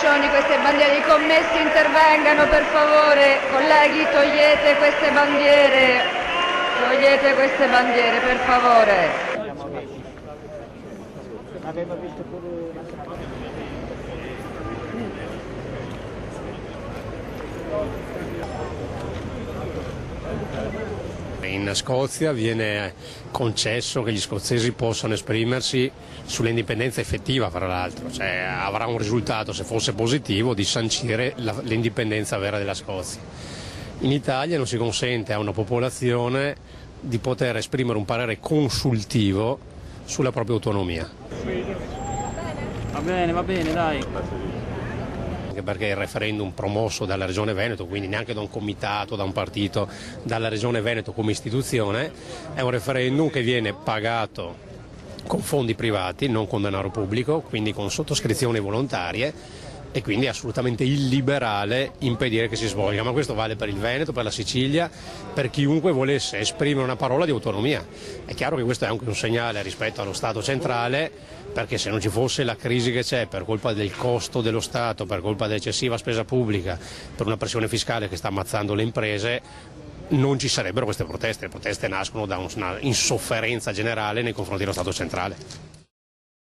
striscioni, queste bandiere. I commessi intervengano, per favore. Colleghi, togliete queste bandiere. Togliete queste bandiere, per favore. In Scozia viene concesso che gli scozzesi possano esprimersi sull'indipendenza effettiva, fra l'altro, cioè avrà un risultato, se fosse positivo, di sancire l'indipendenza vera della Scozia. In Italia non si consente a una popolazione di poter esprimere un parere consultivo sulla propria autonomia. Va bene, dai. Anche perché il referendum promosso dalla Regione Veneto, quindi neanche da un comitato, da un partito, dalla Regione Veneto come istituzione, è un referendum che viene pagato con fondi privati, non con denaro pubblico, quindi con sottoscrizioni volontarie, e quindi è assolutamente illiberale impedire che si svolga. Ma questo vale per il Veneto, per la Sicilia, per chiunque volesse esprimere una parola di autonomia. È chiaro che questo è anche un segnale rispetto allo Stato centrale, perché se non ci fosse la crisi che c'è per colpa del costo dello Stato, per colpa dell'eccessiva spesa pubblica, per una pressione fiscale che sta ammazzando le imprese, non ci sarebbero queste proteste. Le proteste nascono da una insofferenza generale nei confronti dello Stato centrale.